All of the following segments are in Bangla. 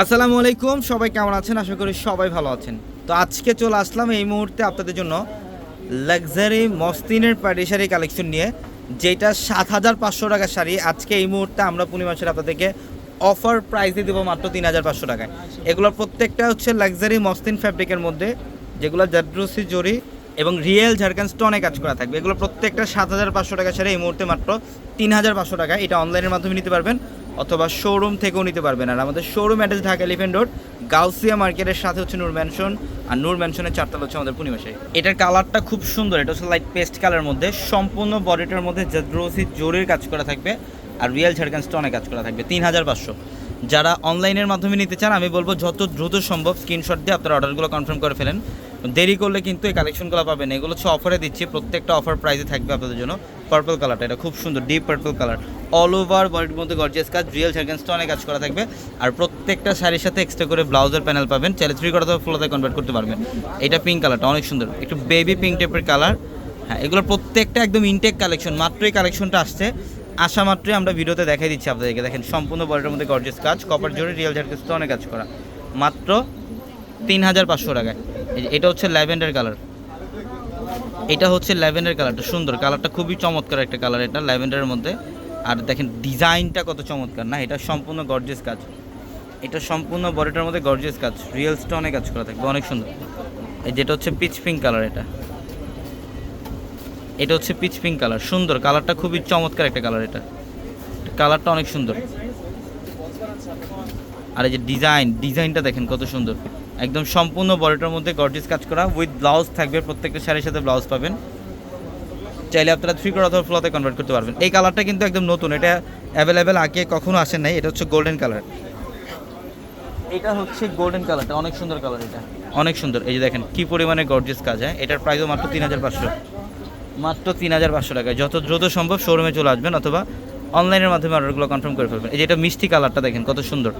আসসালামু আলাইকুম, সবাই কেমন আছেন? আশা করি সবাই ভালো আছেন। তো আজকে চলে আসলাম এই মুহূর্তে আপনাদের জন্য লাক্সারি মসলিনের পার্টি শাড়ি কালেকশন নিয়ে, যেটা ৭,৫০০ টাকার শাড়ি। আজকে এই মুহূর্তে আমরা পূর্ণিমাসের আপনাদেরকে অফার প্রাইসে দেবো মাত্র ৩,৫০০ টাকায়। এগুলোর প্রত্যেকটা হচ্ছে লাক্সারি মসলিন ফ্যাব্রিকের মধ্যে, যেগুলো জারদোসি জরি এবং রিয়েল ঝাড়খান স্টোনে কাজ করা থাকবে। এগুলো প্রত্যেকটা ৭,৫০০ টাকা শাড়ি এই মুহূর্তে মাত্র ৩,৫০০ টাকায়। এটা অনলাইনের মাধ্যমে নিতে পারবেন অথবা শোরুম থেকেও নিতে পারবেন। আর আমাদের showroom address Dhaka elephant road, Gausia মার্কেটের সাথে হচ্ছে নূর ম্যানশন, আর নূর ম্যানশনের 4তলা হচ্ছে আমাদের পূর্ণিমাশাড়ি। এটার কালারটা খুব সুন্দর, এটা হচ্ছে লাইট পেস্ট কালারের মধ্যে, সম্পূর্ণ বডিটার মধ্যে জারদোসি জরির কাজ করা থাকবে আর রিয়েল ঝাড়খান স্টোনে কাজ করা থাকবে। ৩,৫০০। যারা অনলাইনের মাধ্যমে নিতে চান, আমি বলবো যত দ্রুত সম্ভব স্ক্রিনশট দিয়ে আপনার অর্ডারগুলো কনফার্ম করে ফেলেন। দেরি করলে কিন্তু এই কালেকশনগুলো পাবেন। এগুলো হচ্ছে অফারে দিচ্ছি, প্রত্যেকটা অফার প্রাইসে থাকবে আপনাদের জন্য। পার্পল কালারটা, এটা খুব সুন্দর deep purple colour, all over বডির মধ্যে গর্জিয়াস কাজ, রিয়েল ঝাড়খান স্টোনে কাজ করা থাকবে। আর প্রত্যেকটা শাড়ির সাথে এক্সট্রা করে ব্লাউজের প্যানেল পাবেন, চাইলে 3/4 ফুলতে কনভার্ট করতে পারবেন। এটা পিঙ্ক কালারটা অনেক সুন্দর, একটু বেবি পিঙ্ক টাইপের কালার। হ্যাঁ, এগুলো প্রত্যেকটা একদম ইনটেক কালেকশন, মাত্রই কালেকশনটা আসছে, আসা মাত্রই আমরা ভিডিওতে দেখাই দিচ্ছি আপনাদেরকে। দেখেন সম্পূর্ণ বডির মধ্যে গর্জিয়াস কাজ, কপার জরি, রিয়েল ঝাড়খান স্টোনে কাজ করা, মাত্র ৩,৫০০ টাকায়। এটা হচ্ছে ল্যাভেন্ডার কালার, এটা হচ্ছে ল্যাভেন্ডার কালারটা সুন্দর, কালারটা খুবই চমৎকার একটা কালার এটা ল্যাভেন্ডারের মধ্যে। আর দেখেন ডিজাইনটা কত চমৎকার না, এটা সম্পূর্ণ গর্জিয়াস কাজ, এটা সম্পূর্ণ বডিটার মধ্যে গর্জিয়াস কাজ, রিয়েল স্টোনে কাজ করা থাকবে, অনেক সুন্দর। এই যেটা হচ্ছে পিচ পিঙ্ক কালার, এটা হচ্ছে পিচ পিঙ্ক কালার, সুন্দর কালারটা, খুবই চমৎকার একটা কালার, এটা কালারটা অনেক সুন্দর। আর এই যে ডিজাইনটা দেখেন কত সুন্দর, একদম সম্পূর্ণ বডিটার মধ্যে গর্জিয়াস কাজ করা, উইথ ব্লাউজ থাকবে, প্রত্যেকটা শাড়ির সাথে ব্লাউজ পাবেন। চাইলে আপনারা 3/4 অথবা ফ্লোতে কনভার্ট করতে পারবেন। এই কালারটা কিন্তু একদম নতুন, এটা অ্যাভেলেবেল আগে কখনো আসে নাই। এটা হচ্ছে গোল্ডেন কালার, এটা হচ্ছে গোল্ডেন কালারটা অনেক সুন্দর কালার, এটা অনেক সুন্দর। এই যে দেখেন কি পরিমাণে গর্জিয়াস কাজ। হ্যাঁ, এটার প্রাইসও মাত্র ৩,৫০০, মাত্র ৩,৫০০ টাকায়। যত দ্রুত সম্ভব শোরুমে চলে আসবেন অথবা অনলাইনের মাধ্যমে অর্ডারগুলো কনফার্ম করে ফেলবেন। এই যে এটা মিষ্টি কালারটা দেখেন কত সুন্দর।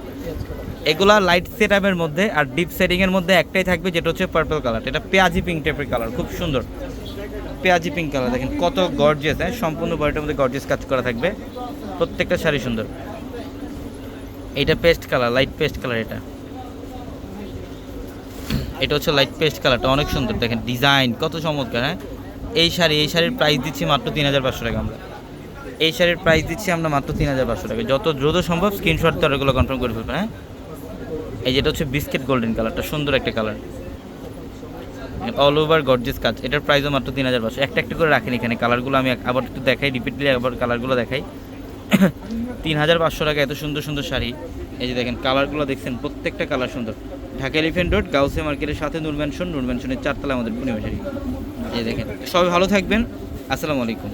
এগুলা লাইট সেট আপের মধ্যে আর ডিপ সেটিংয়ের মধ্যে একটাই থাকবে, যেটা হচ্ছে পার্পল কালার, এটা পেঁয়াজি পিঙ্ক টাইপের কালার, খুব সুন্দর পেঁয়াজি পিঙ্ক কালার। দেখেন কত গর্জিয়াস। হ্যাঁ, সম্পূর্ণ বডিটার মধ্যে গর্জিয়াস কাজ করা থাকবে, প্রত্যেকটা শাড়ি সুন্দর। এটা paste colour, light paste colour, এটা হচ্ছে লাইট পেস্ট কালারটা অনেক সুন্দর। দেখেন ডিজাইন কত চমৎকার। হ্যাঁ, এই শাড়ির প্রাইস দিচ্ছি মাত্র ৩,৫০০ টাকা। আমরা এই শাড়ির প্রাইস দিচ্ছি আমরা মাত্র ৩,৫০০ টাকা। যত দ্রুত সম্ভব স্ক্রিনশট দিয়ে অর্ডারগুলো কনফার্ম করে ফেলবেন। হ্যাঁ, এই যেটা হচ্ছে বিস্কিট গোল্ডেন কালারটা, সুন্দর একটা কালার, অল ওভার গর্জিয়াস কাজ। এটার প্রাইসও মাত্র ৩,৫০০। একটা করে রাখেন এখানে কালারগুলো, আমি আবার একটু দেখাই, রিপিটলি আবার কালারগুলো দেখাই। ৩,৫০০ টাকা এত সুন্দর সুন্দর শাড়ি। এই যে দেখেন কালারগুলো দেখছেন, প্রত্যেকটা কালার সুন্দর। ঢাকা এলিফ্যান্ট রোড, গাউসিয়া মার্কেটের সাথে নূর ম্যানশনের 4তলায় আমাদের পূর্ণিমাশাড়ি। এই দেখেন, সবাই ভালো থাকবেন, আসসালামু আলাইকুম।